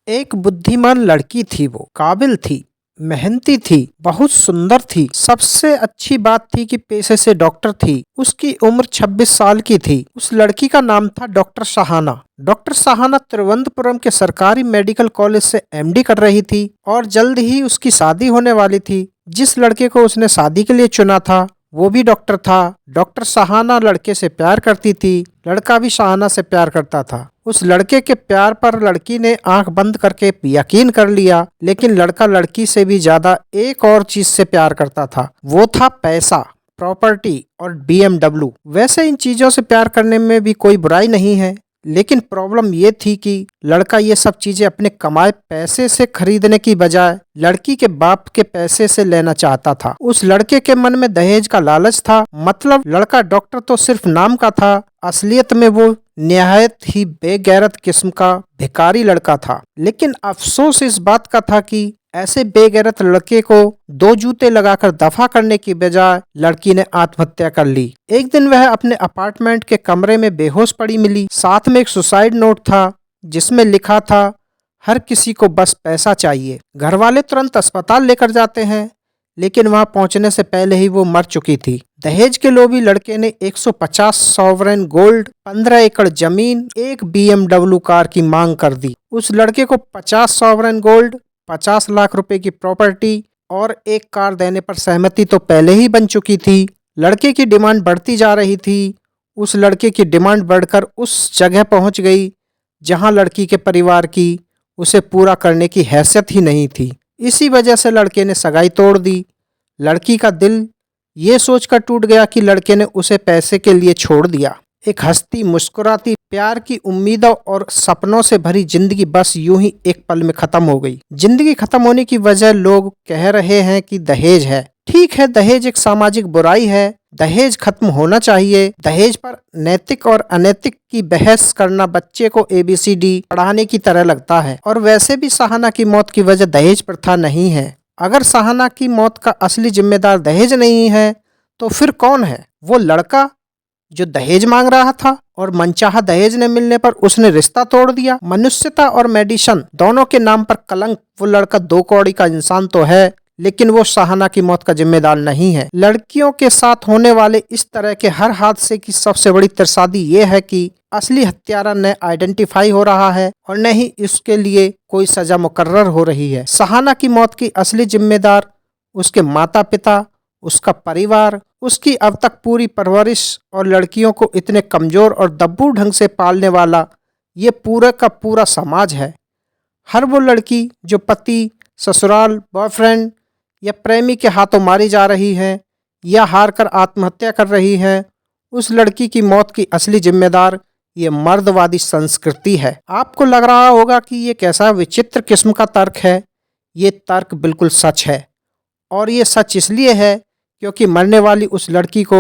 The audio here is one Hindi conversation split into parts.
एक बुद्धिमान लड़की थी। वो काबिल थी, मेहनती थी, बहुत सुंदर थी। सबसे अच्छी बात थी कि पेशे से डॉक्टर थी। उसकी उम्र 26 साल की थी। उस लड़की का नाम था डॉक्टर सहाना। डॉक्टर सहाना तिरुवनंतपुरम के सरकारी मेडिकल कॉलेज से एमडी कर रही थी और जल्द ही उसकी शादी होने वाली थी। जिस लड़के को उसने शादी के लिए चुना था वो भी डॉक्टर था। डॉक्टर सहाना लड़के से प्यार करती थी, लड़का भी सहाना से प्यार करता था। उस लड़के के प्यार पर लड़की ने आंख बंद करके यकीन कर लिया, लेकिन लड़का लड़की से भी ज्यादा एक और चीज से प्यार करता था। वो था पैसा, प्रॉपर्टी और BMW। वैसे इन चीजों से प्यार करने में भी कोई बुराई नहीं है, लेकिन प्रॉब्लम ये थी कि लड़का ये सब चीजें अपने कमाए पैसे से खरीदने की बजाय लड़की के बाप के पैसे से लेना चाहता था। उस लड़के के मन में दहेज का लालच था। मतलब लड़का डॉक्टर तो सिर्फ नाम का था, असलियत में वो निहायत ही बेगैरत किस्म का भिखारी लड़का था। लेकिन अफसोस इस बात का था कि ऐसे बेगैरत लड़के को दो जूते लगाकर दफा करने की बजाय लड़की ने आत्महत्या कर ली। एक दिन वह अपने अपार्टमेंट के कमरे में बेहोश पड़ी मिली। साथ में एक सुसाइड नोट था जिसमें लिखा था, हर किसी को बस पैसा चाहिए। घर वाले तुरंत अस्पताल लेकर जाते हैं, लेकिन वहां पहुंचने से पहले ही वो मर चुकी थी। दहेज के लोभी लड़के ने 150 सॉवरेन गोल्ड, 15 एकड़ जमीन, एक BMW कार की मांग कर दी। उस लड़के को 50 सॉवरेन गोल्ड, 50 लाख रुपए की प्रॉपर्टी और एक कार देने पर सहमति तो पहले ही बन चुकी थी। लड़के की डिमांड बढ़ती जा रही थी। उस लड़के की डिमांड बढ़कर उस जगह पहुंच गई जहां लड़की के परिवार की उसे पूरा करने की हैसियत ही नहीं थी। इसी वजह से लड़के ने सगाई तोड़ दी। लड़की का दिल ये सोचकर टूट गया कि लड़के ने उसे पैसे के लिए छोड़ दिया। एक हंसती मुस्कुराती, प्यार की उम्मीदों और सपनों से भरी जिंदगी बस यूं ही एक पल में खत्म हो गई। जिंदगी खत्म होने की वजह लोग कह रहे हैं कि दहेज है। ठीक है, दहेज एक सामाजिक बुराई है, दहेज खत्म होना चाहिए। दहेज पर नैतिक और अनैतिक की बहस करना बच्चे को ABCD पढ़ाने की तरह लगता है। और वैसे भी सहाना की मौत की वजह दहेज प्रथा नहीं है। अगर सहाना की मौत का असली जिम्मेदार दहेज नहीं है तो फिर कौन है? वो लड़का जो दहेज मांग रहा था और मनचाहा दहेज न मिलने पर उसने रिश्ता तोड़ दिया। मनुष्यता और मेडिसन दोनों के नाम पर कलंक। वो लड़का 2 कौड़ी का इंसान तो है, लेकिन वो सहाना की मौत का जिम्मेदार नहीं है। लड़कियों के साथ होने वाले इस तरह के हर हादसे की सबसे बड़ी तरसादी ये है कि असली हत्यारा न आइडेंटिफाई हो रहा है और न ही इसके लिए कोई सजा मुकर्रर हो रही है। सहाना की मौत की असली जिम्मेदार उसके माता पिता, उसका परिवार, उसकी अब तक पूरी परवरिश और लड़कियों को इतने कमजोर और दब्बू ढंग से पालने वाला ये पूरा का पूरा समाज है। हर वो लड़की जो पति, ससुराल, बॉयफ्रेंड या प्रेमी के हाथों मारी जा रही है या हार कर आत्महत्या कर रही है, उस लड़की की मौत की असली जिम्मेदार ये मर्दवादी संस्कृति है। आपको लग रहा होगा कि ये कैसा विचित्र किस्म का तर्क है। ये तर्क बिल्कुल सच है, और ये सच इसलिए है क्योंकि मरने वाली उस लड़की को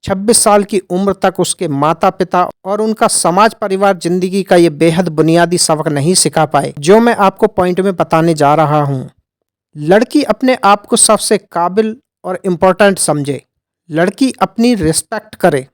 26 साल की उम्र तक उसके माता पिता और उनका समाज परिवार जिंदगी का ये बेहद बुनियादी सबक नहीं सिखा पाए, जो मैं आपको पॉइंट में बताने जा रहा हूँ। लड़की अपने आप को सबसे काबिल और इम्पोर्टेंट समझे। लड़की अपनी रिस्पेक्ट करे।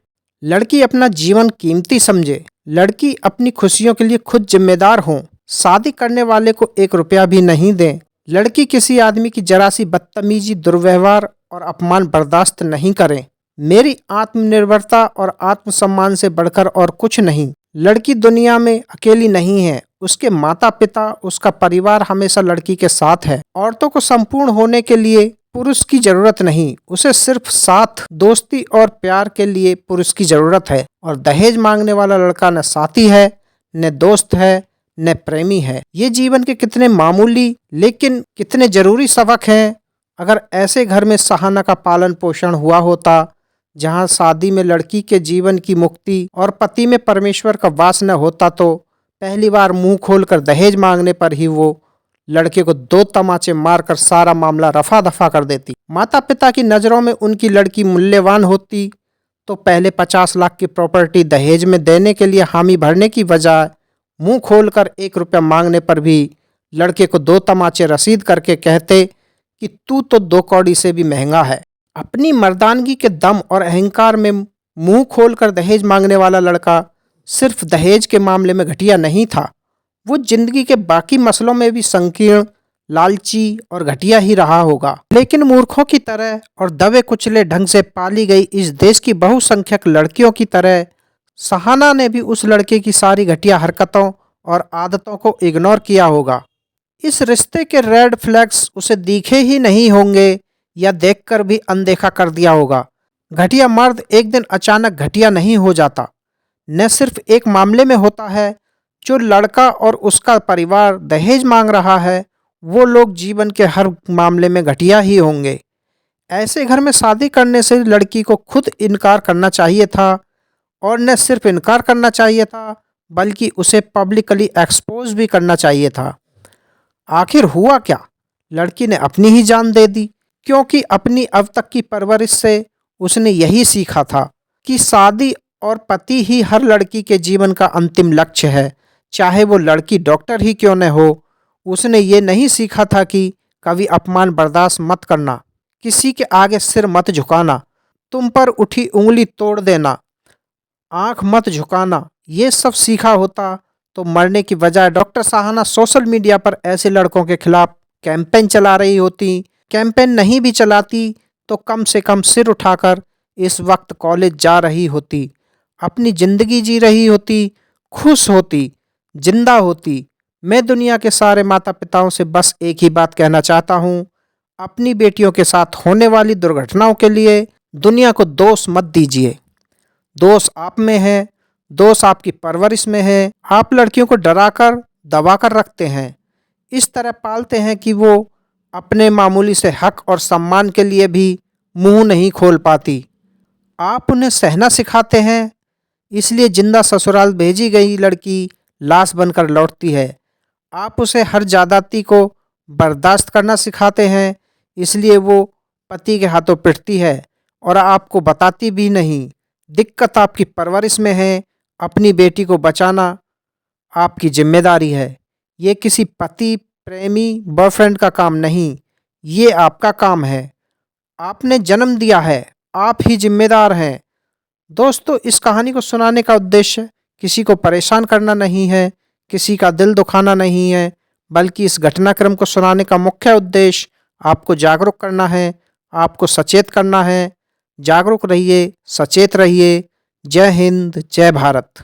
लड़की अपना जीवन कीमती समझे। लड़की अपनी खुशियों के लिए खुद जिम्मेदार हो। शादी करने वाले को 1 रुपया भी नहीं दें। लड़की किसी आदमी की जरा सी बदतमीजी, दुर्व्यवहार और अपमान बर्दाश्त नहीं करें। मेरी आत्मनिर्भरता और आत्मसम्मान से बढ़कर और कुछ नहीं। लड़की दुनिया में अकेली नहीं है। उसके माता पिता, उसका परिवार हमेशा लड़की के साथ है। औरतों को संपूर्ण होने के लिए पुरुष की जरूरत नहीं, उसे सिर्फ साथ, दोस्ती और प्यार के लिए पुरुष की जरूरत है। और दहेज मांगने वाला लड़का न साथी है, न दोस्त है, न प्रेमी है। ये जीवन के कितने मामूली लेकिन कितने जरूरी सबक हैं। अगर ऐसे घर में सहाना का पालन पोषण हुआ होता जहां शादी में लड़की के जीवन की मुक्ति और पति में परमेश्वर का वास न होता, तो पहली बार मुंह खोलकर दहेज मांगने पर ही वो लड़के को 2 तमाचे मारकर सारा मामला रफा दफा कर देती। माता पिता की नज़रों में उनकी लड़की मूल्यवान होती तो पहले 50 लाख की प्रॉपर्टी दहेज में देने के लिए हामी भरने की बजाय मुंह खोलकर 1 रुपया मांगने पर भी लड़के को 2 तमाचे रसीद करके कहते कि तू तो 2 कौड़ी से भी महंगा है। अपनी मर्दानगी के दम और अहंकार में मुंह खोलकर दहेज मांगने वाला लड़का सिर्फ दहेज के मामले में घटिया नहीं था, वो जिंदगी के बाकी मसलों में भी संकीर्ण, लालची और घटिया ही रहा होगा। लेकिन मूर्खों की तरह और दबे कुचले ढंग से पाली गई इस देश की बहुसंख्यक लड़कियों की तरह सहाना ने भी उस लड़के की सारी घटिया हरकतों और आदतों को इग्नोर किया होगा। इस रिश्ते के रेड फ्लैग्स उसे दिखे ही नहीं होंगे या देखकर भी अनदेखा कर दिया होगा। घटिया मर्द एक दिन अचानक घटिया नहीं हो जाता। न सिर्फ एक मामले में होता है, जो लड़का और उसका परिवार दहेज मांग रहा है, वो लोग जीवन के हर मामले में घटिया ही होंगे। ऐसे घर में शादी करने से लड़की को खुद इनकार करना चाहिए था, और न सिर्फ इनकार करना चाहिए था, बल्कि उसे पब्लिकली एक्सपोज भी करना चाहिए था। आखिर हुआ क्या? लड़की ने अपनी ही जान दे दी, क्योंकि अपनी अब तक की परवरिश से उसने यही सीखा था कि शादी और पति ही हर लड़की के जीवन का अंतिम लक्ष्य है, चाहे वो लड़की डॉक्टर ही क्यों न हो। उसने ये नहीं सीखा था कि कभी अपमान बर्दाश्त मत करना, किसी के आगे सिर मत झुकाना, तुम पर उठी उंगली तोड़ देना, आंख मत झुकाना। ये सब सीखा होता तो मरने की बजाय डॉक्टर साहाना सोशल मीडिया पर ऐसे लड़कों के खिलाफ कैंपेन चला रही होती। कैंपेन नहीं भी चलाती तो कम से कम सिर उठाकर इस वक्त कॉलेज जा रही होती, अपनी ज़िंदगी जी रही होती, खुश होती, जिंदा होती। मैं दुनिया के सारे माता पिताओं से बस एक ही बात कहना चाहता हूँ, अपनी बेटियों के साथ होने वाली दुर्घटनाओं के लिए दुनिया को दोष मत दीजिए। दोष आप में है, दोष आपकी परवरिश में है। आप लड़कियों को डराकर दबाकर रखते हैं, इस तरह पालते हैं कि वो अपने मामूली से हक और सम्मान के लिए भी मुंह नहीं खोल पाती। आप उन्हें सहना सिखाते हैं, इसलिए जिंदा ससुराल भेजी गई लड़की लाश बनकर लौटती है। आप उसे हर ज्यादती को बर्दाश्त करना सिखाते हैं, इसलिए वो पति के हाथों पिटती है और आपको बताती भी नहीं। दिक्कत आपकी परवरिश में है। अपनी बेटी को बचाना आपकी जिम्मेदारी है। ये किसी पति, प्रेमी, बॉयफ्रेंड का काम नहीं, ये आपका काम है। आपने जन्म दिया है, आप ही जिम्मेदार हैं। दोस्तों, इस कहानी को सुनाने का उद्देश्य किसी को परेशान करना नहीं है, किसी का दिल दुखाना नहीं है, बल्कि इस घटनाक्रम को सुनाने का मुख्य उद्देश्य आपको जागरूक करना है, आपको सचेत करना है। जागरूक रहिए, सचेत रहिए। जय हिंद, जय भारत।